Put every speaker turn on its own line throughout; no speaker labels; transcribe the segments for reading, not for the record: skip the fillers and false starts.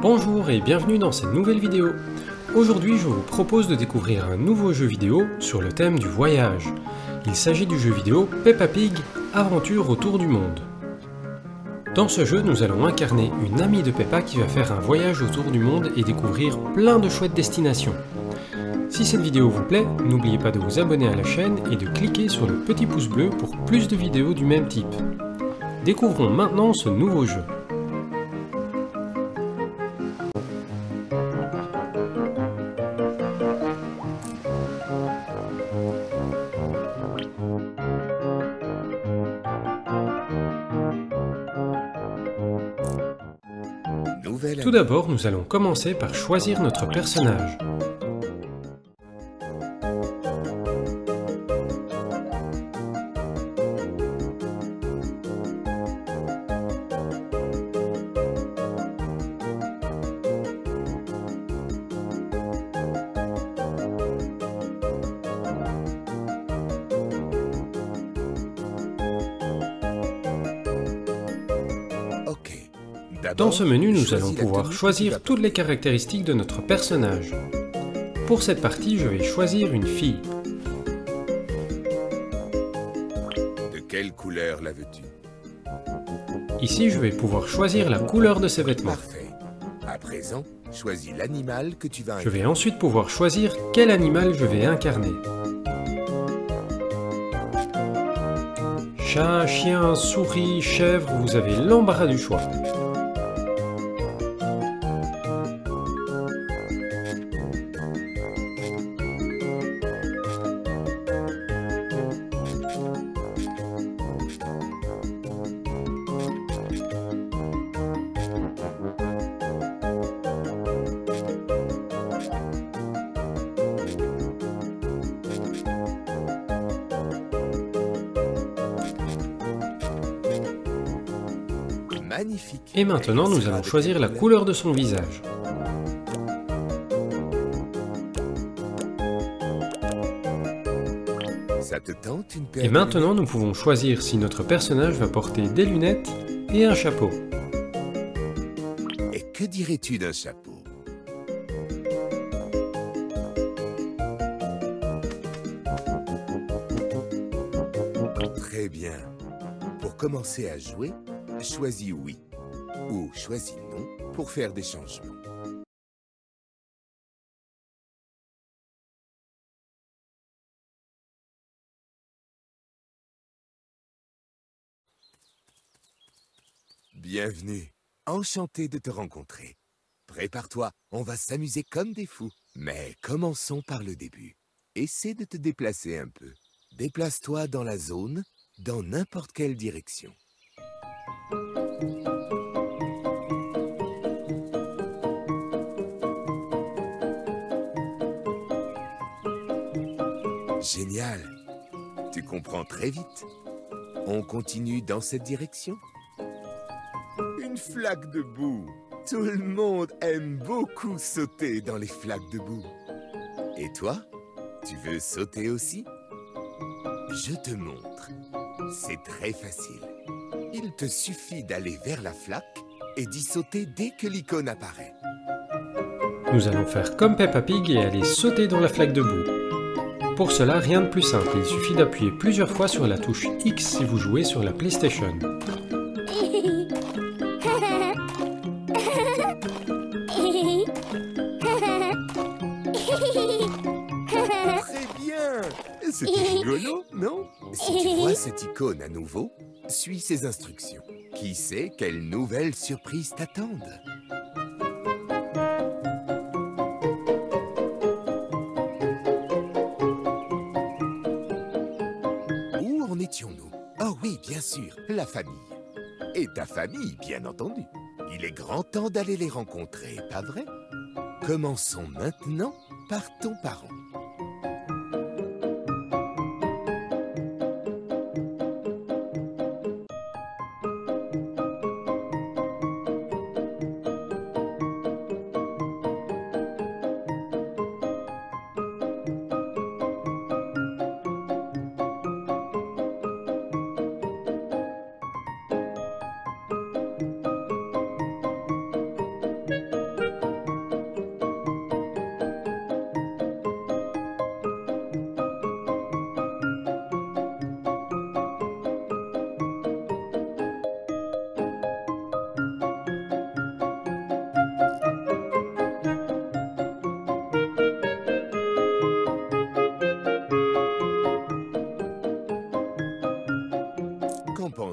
Bonjour et bienvenue dans cette nouvelle vidéo. Aujourd'hui je vous propose de découvrir un nouveau jeu vidéo sur le thème du voyage. Il s'agit du jeu vidéo Peppa Pig, Aventure autour du monde. Dans ce jeu nous allons incarner une amie de Peppa qui va faire un voyage autour du monde et découvrir plein de chouettes destinations. Si cette vidéo vous plaît, n'oubliez pas de vous abonner à la chaîne et de cliquer sur le petit pouce bleu pour plus de vidéos du même type. Découvrons maintenant ce nouveau jeu. Tout d'abord, nous allons commencer par choisir notre personnage. Dans ce menu, nous allons pouvoir choisir toutes les caractéristiques de notre personnage. Pour cette partie, je vais choisir une fille.
De quelle couleur la veux-tu?
Ici, je vais pouvoir choisir la couleur de ses vêtements.
Parfait. À présent, choisis l'animal que tu vas incarner.
Je vais ensuite pouvoir choisir quel animal je vais incarner. Chat, chien, souris, chèvre, vous avez l'embarras du choix.
Magnifique.
Et maintenant, nous allons choisir la couleur de son visage.
Ça te tente une paire
Et
de
maintenant, nous pouvons choisir si notre personnage va porter des lunettes et un chapeau.
lunettes? Et que dirais-tu d'un chapeau? Très bien. Pour commencer à jouer, choisis oui ou choisis non pour faire des changements. Bienvenue, enchanté de te rencontrer. Prépare-toi, on va s'amuser comme des fous. Mais commençons par le début. Essaie de te déplacer un peu. Déplace-toi dans la zone, dans n'importe quelle direction. Génial! Tu comprends très vite. On continue dans cette direction. Une flaque de boue. Tout le monde aime beaucoup sauter dans les flaques de boue. Et toi, tu veux sauter aussi? Je te montre. C'est très facile. Il te suffit d'aller vers la flaque et d'y sauter dès que l'icône apparaît.
Nous allons faire comme Peppa Pig et aller sauter dans la flaque de boue. Pour cela, rien de plus simple, il suffit d'appuyer plusieurs fois sur la touche X si vous jouez sur la PlayStation.
Très bien! C'était rigolo, non? Si tu vois cette icône à nouveau, suis ces instructions. Qui sait quelles nouvelles surprises t'attendent? Où en étions-nous? Oh oui, bien sûr, la famille. Et ta famille, bien entendu. Il est grand temps d'aller les rencontrer, pas vrai? Commençons maintenant par ton parent.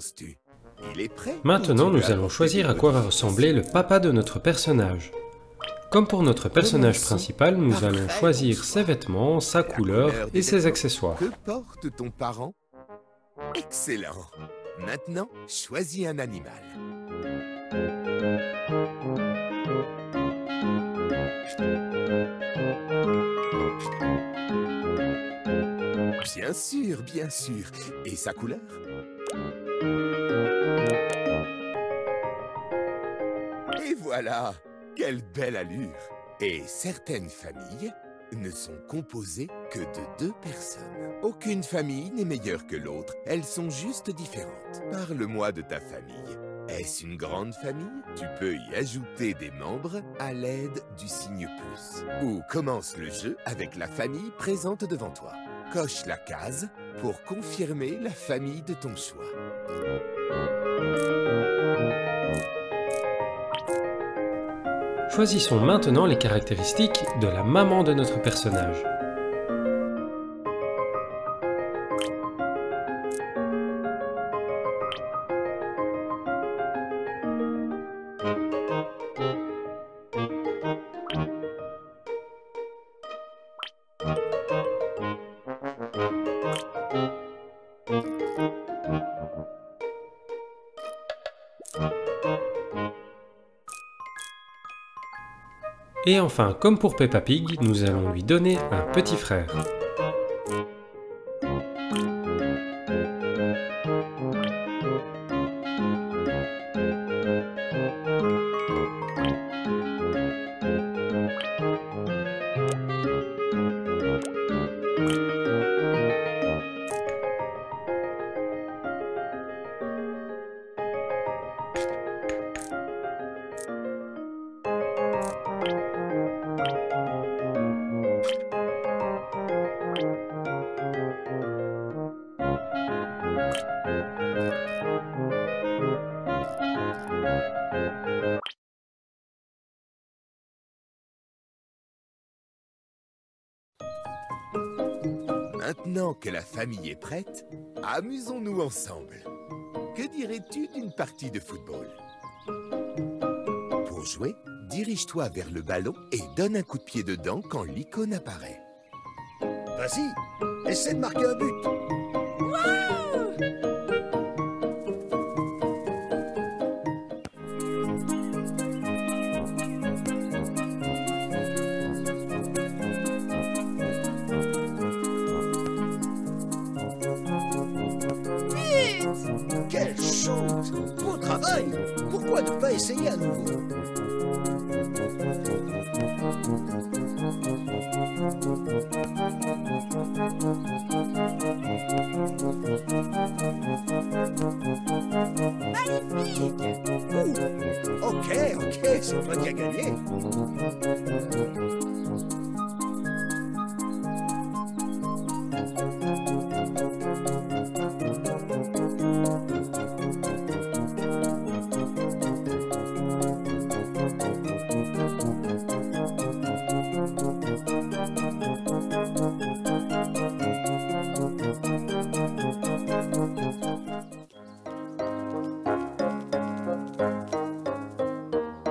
penses-tu? Il est prêt?
Maintenant, nous allons choisir à quoi va ressembler le papa de notre personnage. Comme pour notre personnage principal, nous allons choisir ses vêtements, sa couleur et ses accessoires.
Que porte ton parent? Excellent! Maintenant, choisis un animal. Bien sûr, bien sûr. Et sa couleur? Et voilà! Quelle belle allure! Et certaines familles ne sont composées que de 2 personnes. Aucune famille n'est meilleure que l'autre, elles sont juste différentes. Parle-moi de ta famille. Est-ce une grande famille? Tu peux y ajouter des membres à l'aide du signe plus. Ou commence le jeu avec la famille présente devant toi. Coche la case pour confirmer la famille de ton choix.
Choisissons maintenant les caractéristiques de la maman de notre personnage. Et enfin, comme pour Peppa Pig, nous allons lui donner un petit frère.
Maintenant que la famille est prête, amusons-nous ensemble. Que dirais-tu d'une partie de football? Pour jouer, dirige-toi vers le ballon et donne un coup de pied dedans quand l'icône apparaît.
Vas-y, essaie de marquer un but. Quel shoot! Beau travail! Pourquoi ne pas essayer à nouveau?
Magnifique!
Ok, c'est toi qui as gagné.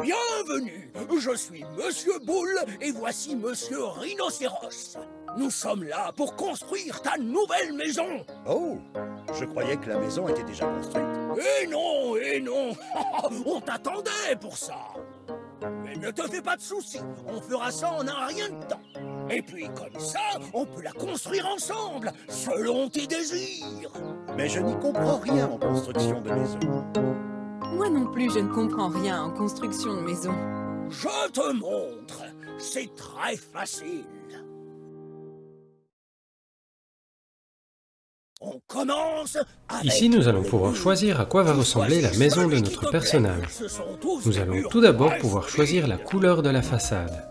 Bienvenue, je suis Monsieur Boule et voici Monsieur Rhinocéros. Nous sommes là pour construire ta nouvelle maison. Oh, je croyais que la maison était déjà construite. Et non, on t'attendait pour ça. Mais ne te fais pas de soucis, on fera ça en un rien de temps. Et puis comme ça, on peut la construire ensemble, selon tes désirs. Mais je n'y comprends rien en construction de maison.
Moi non plus, je ne comprends rien en construction de maison.
Je te montre, c'est très facile. On commence avec...
Ici, nous allons pouvoir choisir à quoi va ressembler la maison de notre personnage. Nous allons tout d'abord pouvoir choisir la couleur de la façade.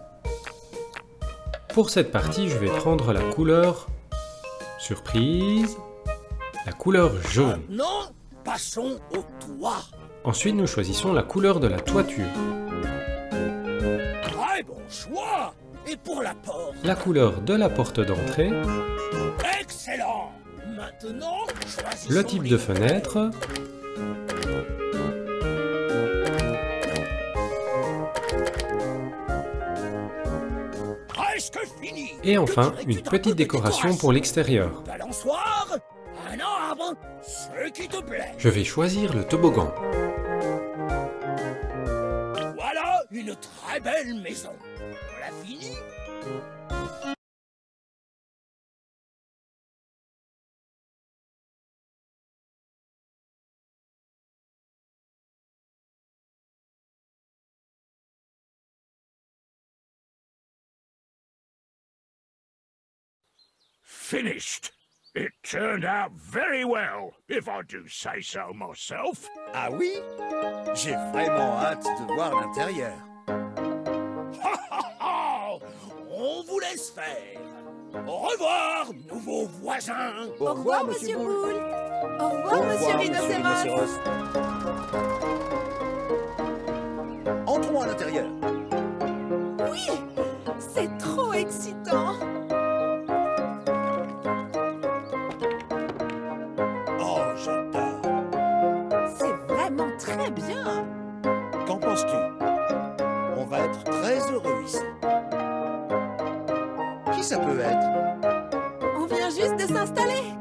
Pour cette partie, je vais prendre la couleur... Surprise... La couleur jaune.
Maintenant, passons au toit.
Ensuite, nous choisissons la couleur de la toiture.
Très bon choix. Et pour la porte?
La couleur de la porte
Excellent. Maintenant, choisissons
le type de fenêtre Et enfin, une petite décoration pour l'extérieur.
Balançoire, un arbre, ce qui te plaît.
Je vais choisir le toboggan.
Voilà une très belle maison. On l'a fini?
Finished. It turned out very well, if I do say so myself.
Ah oui? J'ai vraiment hâte de voir l'intérieur.
On vous laisse faire. Au revoir, nouveaux voisins.
Au revoir, Monsieur Boule. Au revoir, Monsieur Rhinocéros.
Entrons à l'intérieur.
Oui, c'est trop excitant.
Oh, j'adore.
C'est vraiment très bien.
Qu'en penses-tu? On va être très heureux ici. Qui ça peut être?
On vient juste de s'installer.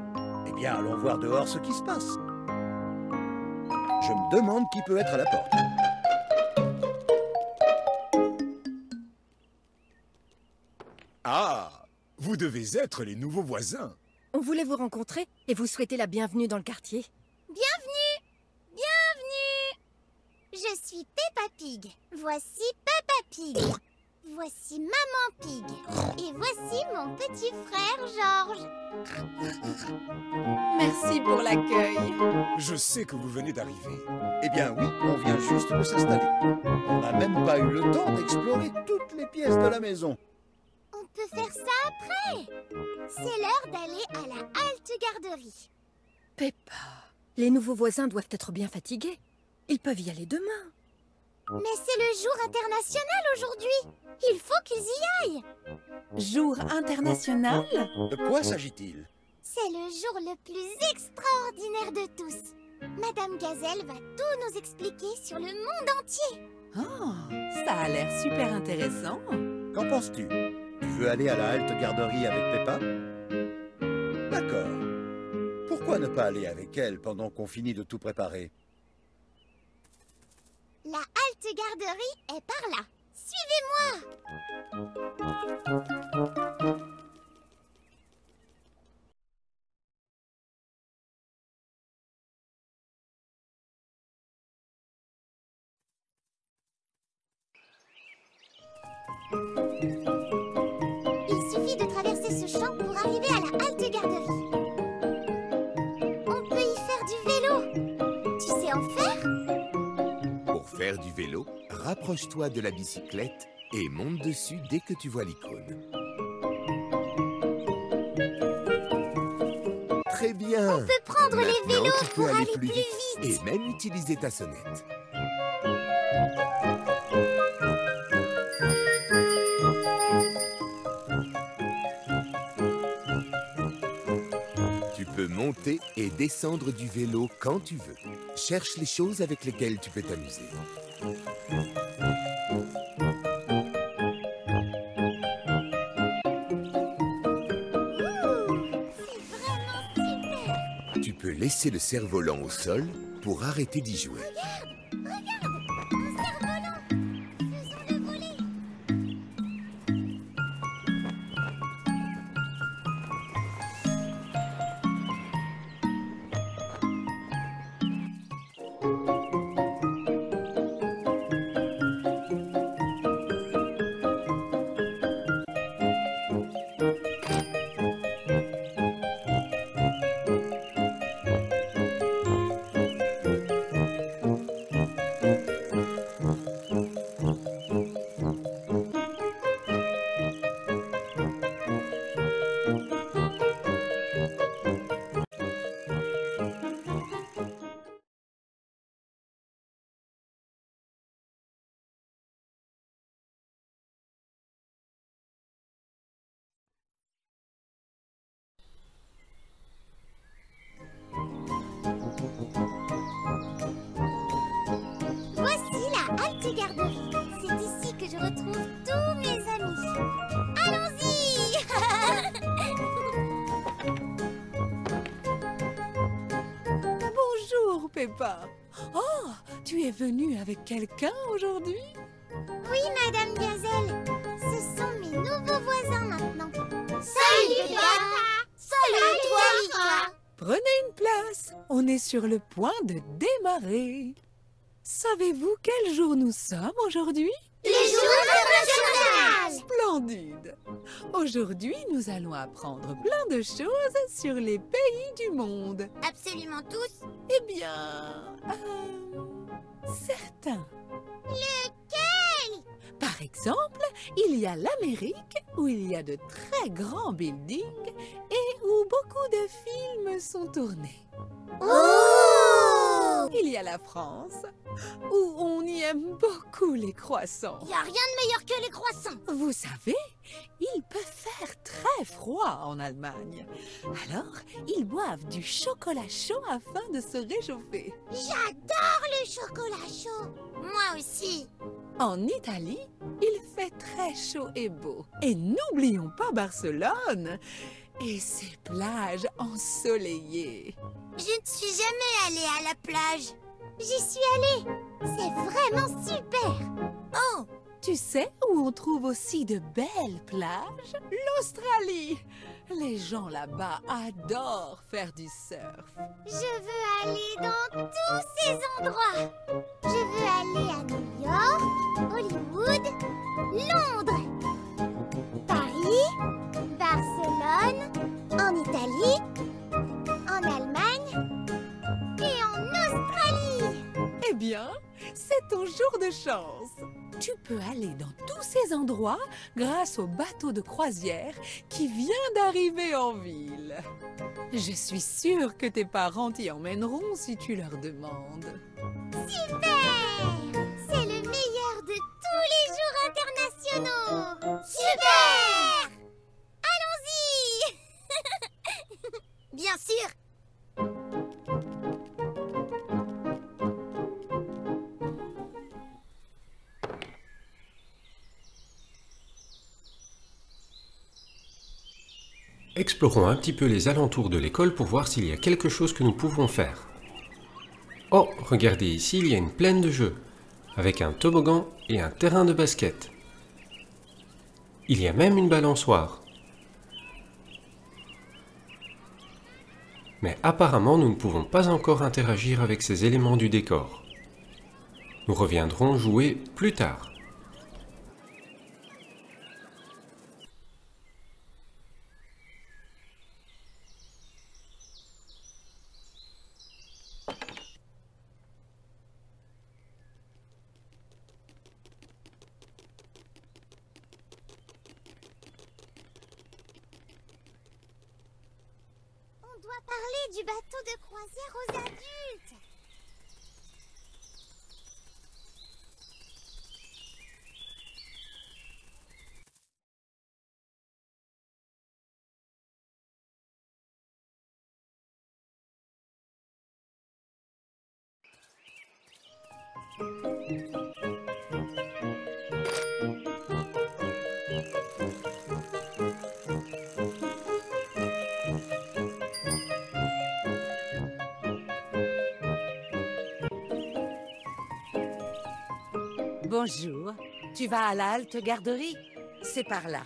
Eh bien, allons voir dehors ce qui se passe. Je me demande qui peut être à la porte.
Ah, vous devez être les nouveaux voisins.
On voulait vous rencontrer et vous souhaiter la bienvenue dans le quartier.
Bienvenue! Bienvenue! Je suis Peppa Pig. Voici Peppa Pig. Voici Maman Pig. Et voici mon petit frère Georges.
Merci pour l'accueil.
Je sais que vous venez d'arriver.
Eh bien oui, on vient juste de s'installer. On n'a même pas eu le temps d'explorer toutes les pièces de la maison.
On peut faire ça après. C'est l'heure d'aller à la halte garderie.
Peppa, les nouveaux voisins doivent être bien fatigués. Ils peuvent y aller demain.
Mais c'est le jour international aujourd'hui. Il faut qu'ils y aillent.
Jour international?
De quoi s'agit-il?
C'est le jour le plus extraordinaire de tous. Madame Gazelle va tout nous expliquer sur le monde entier.
Oh, ça a l'air super intéressant.
Qu'en penses-tu? Tu veux aller à la halte garderie avec Peppa? D'accord. Pourquoi ne pas aller avec elle pendant qu'on finit de tout préparer?
La halte garderie est par là. Suivez-moi. Il suffit de traverser ce champ pour arriver à la halte garderie. On peut y faire du vélo. Tu sais en faire?
Pour faire du vélo, rapproche-toi de la bicyclette et monte dessus dès que tu vois l'icône. Très bien.
On peut prendre les
Maintenant,
vélos
tu peux
pour
aller
aller
plus
plus
vite
vite.
et même utiliser ta sonnette. Tu peux monter et descendre du vélo quand tu veux. Cherche les choses avec lesquelles tu peux t'amuser.
C'est vraiment super.
Tu peux laisser le cerf-volant au sol pour arrêter d'y jouer.
Regarde, un cerf-volant. Faisons-le voler. Voici la halte garderie. C'est ici que je retrouve tous mes amis. Allons-y!
Peppa. Oh, tu es venue avec quelqu'un aujourd'hui?
Oui, Madame Gazelle. Ce sont mes nouveaux voisins maintenant. Salut, Peppa. Salut, toi.
Prenez une place. On est sur le point de démarrer. Savez-vous quel jour nous sommes aujourd'hui?
Les jours internationaux.
Splendide. Aujourd'hui, nous allons apprendre plein de choses sur les pays du monde.
Absolument tous.
Eh bien, certains.
Lequel?
Par exemple, il y a l'Amérique, où il y a de très grands buildings et où beaucoup de films sont tournés.
Oh!
Il y a la France, où on y aime beaucoup les croissants.
Y a rien de meilleur que les croissants.
Vous savez, il peut faire très froid en Allemagne. Alors, ils boivent du chocolat chaud afin de se réchauffer.
J'adore le chocolat chaud. Moi aussi.
En Italie, il fait très chaud et beau. Et n'oublions pas Barcelone et ses plages ensoleillées.
Je ne suis jamais allée à la plage. J'y suis allée. C'est vraiment super.
Oh, tu sais où on trouve aussi de belles plages? L'Australie. Les gens là-bas adorent faire du surf.
Je veux aller dans tous ces endroits. Je veux aller à New York, Hollywood, Londres, Paris, Barcelone, en Italie, en Allemagne et en Australie.
Eh bien, c'est ton jour de chance. Tu peux aller dans tous ces endroits grâce au bateau de croisière qui vient d'arriver en ville. Je suis sûre que tes parents t'y emmèneront si tu leur demandes.
Super! C'est le meilleur de tous les jours internationaux. Super! Allons-y! Bien sûr!
Explorons un petit peu les alentours de l'école pour voir s'il y a quelque chose que nous pouvons faire. Oh, regardez ici, il y a une plaine de jeux, avec un toboggan et un terrain de basket. Il y a même une balançoire. Mais apparemment, nous ne pouvons pas encore interagir avec ces éléments du décor. Nous reviendrons jouer plus tard.
On doit parler du bateau de croisière aux adultes.
Bonjour. Tu vas à la halte garderie? C'est par là.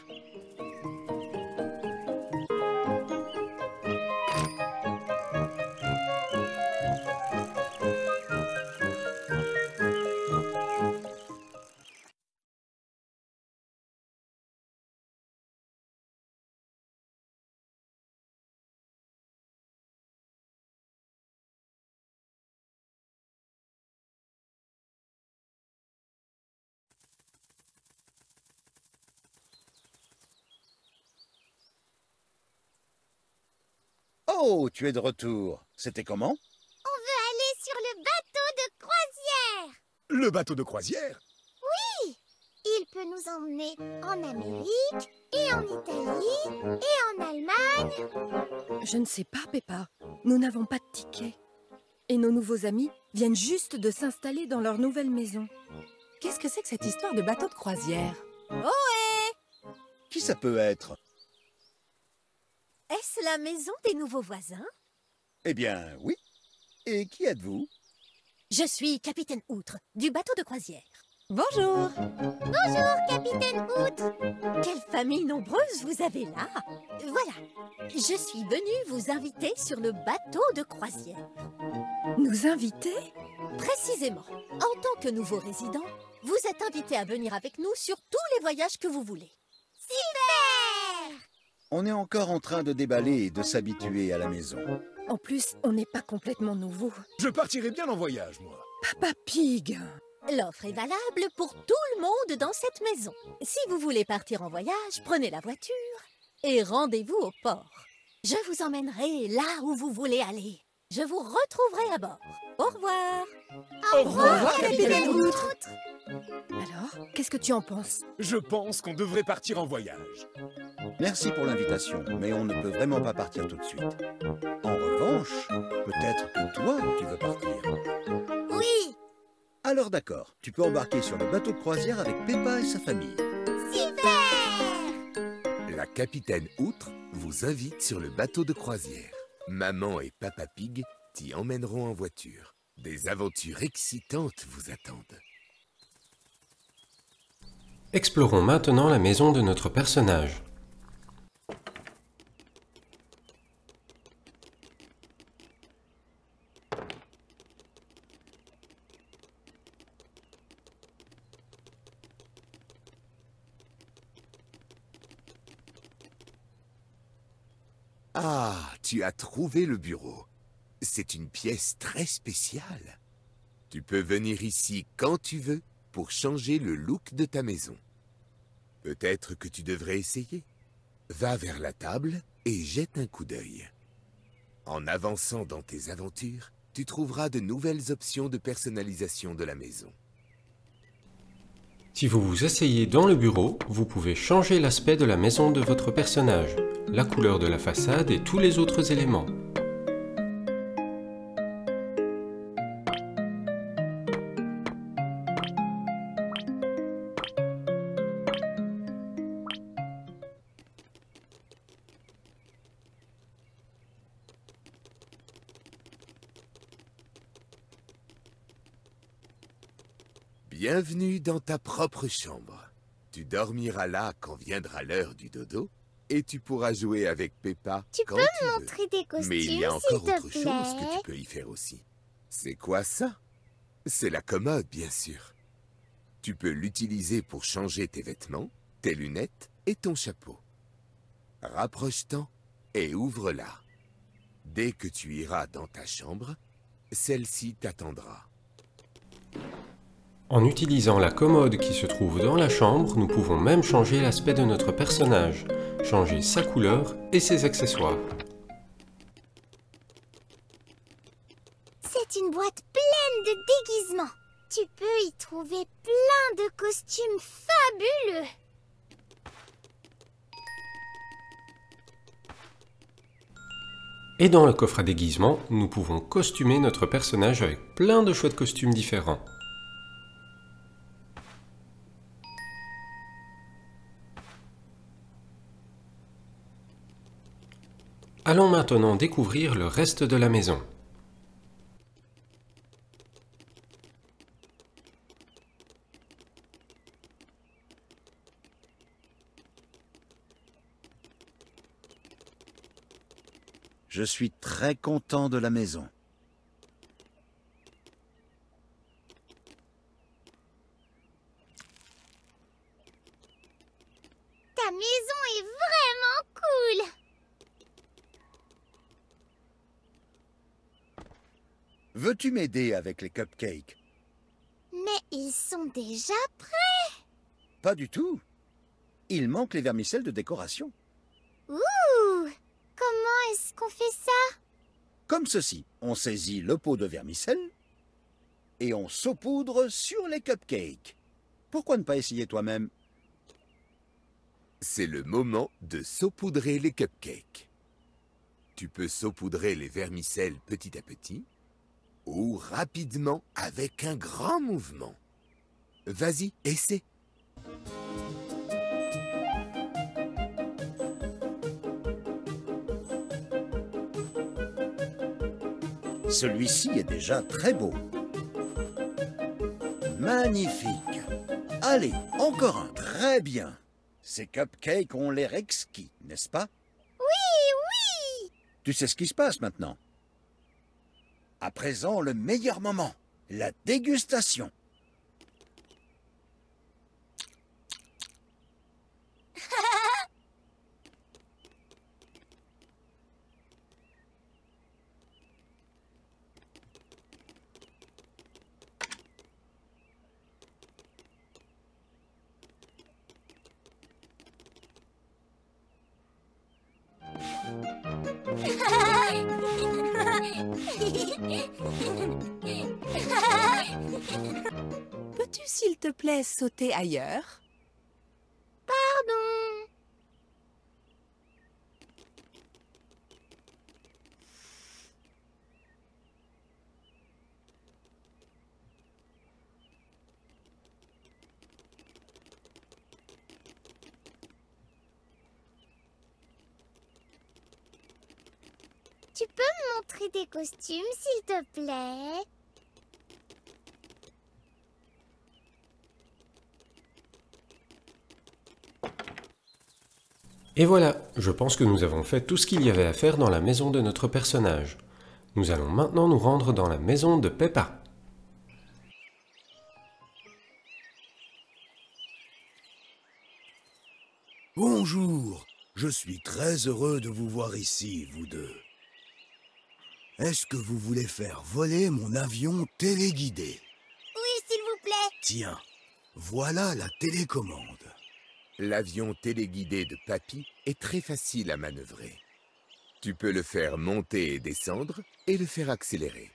Oh, tu es de retour. C'était comment?
On veut aller sur le bateau de croisière.
Le bateau de croisière?
Oui, il peut nous emmener en Amérique, et en Italie, et en Allemagne.
Je ne sais pas, Peppa. Nous n'avons pas de ticket. Et nos nouveaux amis viennent juste de s'installer dans leur nouvelle maison.
Qu'est-ce que c'est que cette histoire de bateau de croisière?
Qui ça peut être?
Est-ce la maison des nouveaux voisins?
Eh bien, oui. Et qui êtes-vous?
Je suis Capitaine Outre, du bateau de croisière.
Bonjour.
Bonjour, Capitaine Outre.
Quelle famille nombreuse vous avez là. Voilà, je suis venue vous inviter sur le bateau de croisière.
Nous inviter?
Précisément, en tant que nouveau résident, vous êtes invité à venir avec nous sur tous les voyages que vous voulez.
Super!
On est encore en train de déballer et de s'habituer à la maison.
En plus, on n'est pas complètement nouveau.
Je partirai bien en voyage, moi.
Papa Pig!
L'offre est valable pour tout le monde dans cette maison. Si vous voulez partir en voyage, prenez la voiture et rendez-vous au port. Je vous emmènerai là où vous voulez aller. Je vous retrouverai à bord. Au revoir.
Au revoir, Capitaine Outre.
Alors, qu'est-ce que tu en penses?
Je pense qu'on devrait partir en voyage.
Merci pour l'invitation, mais on ne peut vraiment pas partir tout de suite. En revanche, peut-être que toi, tu veux partir.
Oui.
Alors d'accord, tu peux embarquer sur le bateau de croisière avec Peppa et sa famille.
Super!
La capitaine Outre vous invite sur le bateau de croisière. Maman et Papa Pig t'y emmèneront en voiture. Des aventures excitantes vous attendent.
Explorons maintenant la maison de notre personnage.
Ah, tu as trouvé le bureau. C'est une pièce très spéciale. Tu peux venir ici quand tu veux pour changer le look de ta maison. Peut-être que tu devrais essayer. Va vers la table et jette un coup d'œil. En avançant dans tes aventures, tu trouveras de nouvelles options de personnalisation de la maison.
Si vous vous asseyez dans le bureau, vous pouvez changer l'aspect de la maison de votre personnage, la couleur de la façade et tous les autres éléments.
Bienvenue dans ta propre chambre. Tu dormiras là quand viendra l'heure du dodo et tu pourras jouer avec Peppa quand tu veux.
Tu peux me montrer tes costumes,
Mais il y a encore
s'il te
autre chose que
plaît?
tu peux y faire aussi. C'est quoi ça? C'est la commode, bien sûr. Tu peux l'utiliser pour changer tes vêtements, tes lunettes et ton chapeau. Rapproche-t'en et ouvre-la. Dès que tu iras dans ta chambre, celle-ci t'attendra.
En utilisant la commode qui se trouve dans la chambre, nous pouvons même changer l'aspect de notre personnage, changer sa couleur et ses accessoires.
C'est une boîte pleine de déguisements. Tu peux y trouver plein de costumes fabuleux.
Et dans le coffre à déguisement, nous pouvons costumer notre personnage avec plein de chouettes costumes différents. Allons maintenant découvrir le reste de la maison.
Je suis très content de la maison.
Ta maison est vraiment cool.
Veux-tu m'aider avec les cupcakes?
Mais ils sont déjà prêts.
Pas du tout. Il manque les vermicelles de décoration.
Ouh! Comment est-ce qu'on fait ça?
Comme ceci, on saisit le pot de vermicelle et on saupoudre sur les cupcakes. Pourquoi ne pas essayer toi-même?
C'est le moment de saupoudrer les cupcakes. Tu peux saupoudrer les vermicelles petit à petit ou rapidement avec un grand mouvement. Vas-y, essaie.
Celui-ci est déjà très beau. Magnifique. Allez, encore un. Très bien. Ces cupcakes ont l'air exquis, n'est-ce pas?
Oui, oui.
Tu sais ce qui se passe maintenant? À présent, le meilleur moment, la dégustation.
Peux-tu, s'il te plaît, sauter ailleurs?
Pardon. Tu peux me montrer tes costumes, s'il te plaît?
Et voilà, je pense que nous avons fait tout ce qu'il y avait à faire dans la maison de notre personnage. Nous allons maintenant nous rendre dans la maison de Peppa.
Bonjour, je suis très heureux de vous voir ici, vous deux. Est-ce que vous voulez faire voler mon avion téléguidé?
Oui, s'il vous plaît.
Tiens, voilà la télécommande.
L'avion téléguidé de Papy est très facile à manœuvrer. Tu peux le faire monter et descendre et le faire accélérer.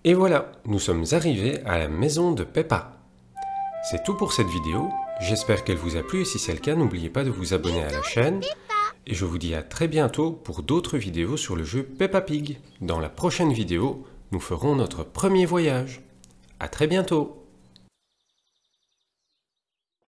Et voilà, nous sommes arrivés à la maison de Peppa. C'est tout pour cette vidéo, j'espère qu'elle vous a plu et si c'est le cas, n'oubliez pas de vous abonner à la chaîne. Et je vous dis à très bientôt pour d'autres vidéos sur le jeu Peppa Pig. Dans la prochaine vidéo, nous ferons notre premier voyage. À très bientôt!